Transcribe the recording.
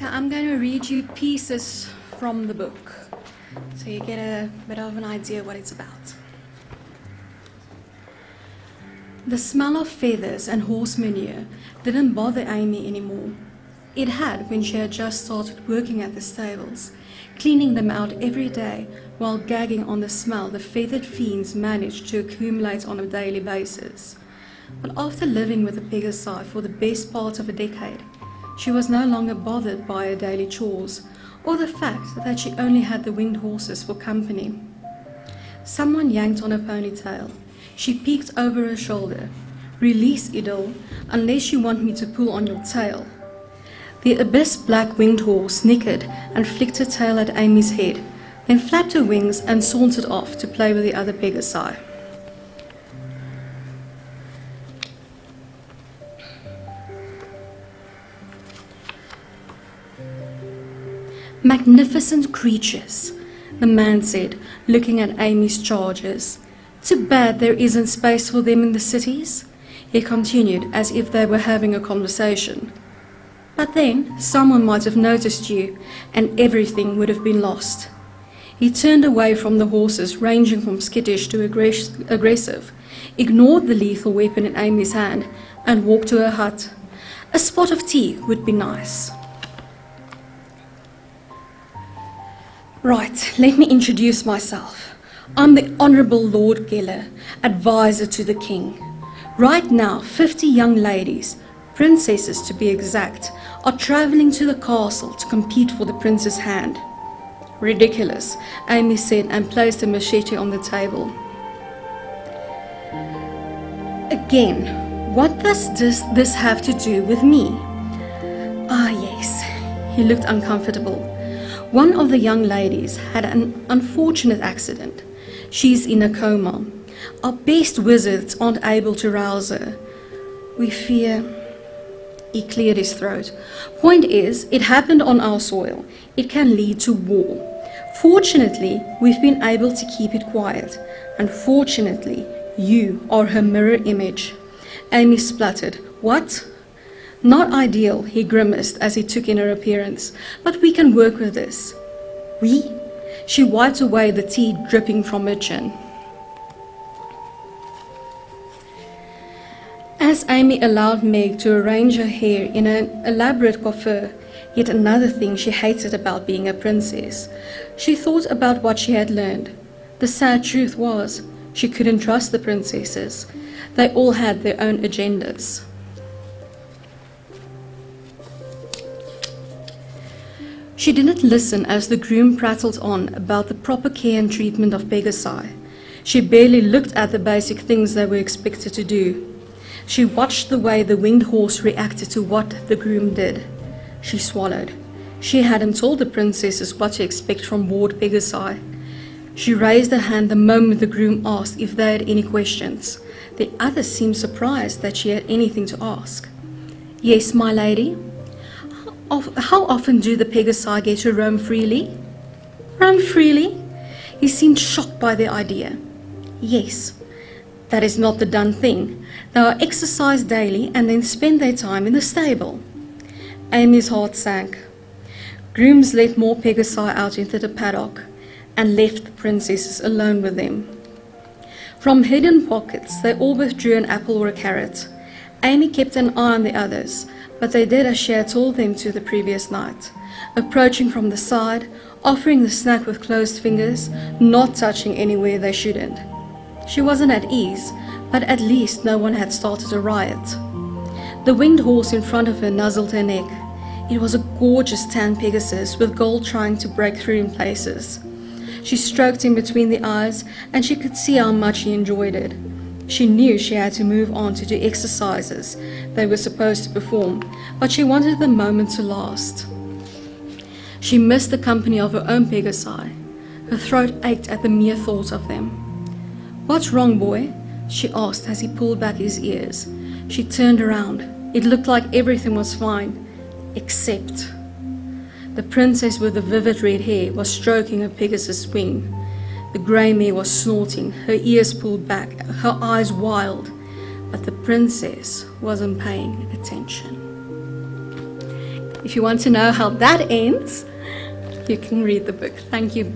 Okay, I'm going to read you pieces from the book so you get a bit of an idea what it's about. The smell of feathers and horse manure didn't bother Amy anymore. It had when she had just started working at the stables, cleaning them out every day while gagging on the smell the feathered fiends managed to accumulate on a daily basis. But after living with the Pegasi for the best part of a decade, she was no longer bothered by her daily chores or the fact that she only had the winged horses for company. Someone yanked on her ponytail. She peeked over her shoulder. "Release, Idol, unless you want me to pull on your tail." The abyss black winged horse snickered and flicked her tail at Amy's head, then flapped her wings and sauntered off to play with the other Pegasi. "Magnificent creatures," the man said, looking at Amy's charges. "Too bad there isn't space for them in the cities," he continued as if they were having a conversation. "But then someone might have noticed you and everything would have been lost." He turned away from the horses ranging from skittish to aggressive, ignored the lethal weapon in Amy's hand and walked to her hut. "A spot of tea would be nice." "Right, let me introduce myself. I'm the Honourable Lord Geller, advisor to the king. Right now, 50 young ladies, princesses to be exact, are travelling to the castle to compete for the prince's hand." "Ridiculous," Amy said and placed a machete on the table. "Again, what does this have to do with me?" "Ah, yes." He looked uncomfortable. "One of the young ladies had an unfortunate accident. She's in a coma. Our best wizards aren't able to rouse her. We fear..." He cleared his throat. "Point is, it happened on our soil. It can lead to war. Fortunately, we've been able to keep it quiet. Unfortunately, you are her mirror image." Amy spluttered. "What?" "Not ideal," he grimaced as he took in her appearance, "but we can work with this." "We?" She wiped away the tea dripping from her chin. As Amy allowed Meg to arrange her hair in an elaborate coiffure, yet another thing she hated about being a princess, she thought about what she had learned. The sad truth was, she couldn't trust the princesses. They all had their own agendas. She didn't listen as the groom prattled on about the proper care and treatment of Pegasi. She barely looked at the basic things they were expected to do. She watched the way the winged horse reacted to what the groom did. She swallowed. She hadn't told the princesses what to expect from Ward Pegasi. She raised her hand the moment the groom asked if they had any questions. The others seemed surprised that she had anything to ask. "Yes, my lady." How often do the Pegasi get to roam freely?" "Roam freely?" He seemed shocked by the idea. "Yes. That is not the done thing. They are exercised daily and then spend their time in the stable." Amy's heart sank. Grooms let more Pegasi out into the paddock and left the princesses alone with them. From hidden pockets, they all withdrew an apple or a carrot. Amy kept an eye on the others, but they did as she had told them to the previous night, approaching from the side, offering the snack with closed fingers, not touching anywhere they shouldn't. She wasn't at ease, but at least no one had started a riot. The winged horse in front of her nuzzled her neck. It was a gorgeous tan Pegasus with gold trying to break through in places. She stroked him between the eyes, and she could see how much he enjoyed it. She knew she had to move on to do exercises they were supposed to perform, but she wanted the moment to last. She missed the company of her own Pegasi. Her throat ached at the mere thought of them. "What's wrong, boy?" she asked as he pulled back his ears. She turned around. It looked like everything was fine, except... The princess with the vivid red hair was stroking her Pegasus' wing. The grey mare was snorting, her ears pulled back, her eyes wild, but the princess wasn't paying attention. If you want to know how that ends, you can read the book. Thank you.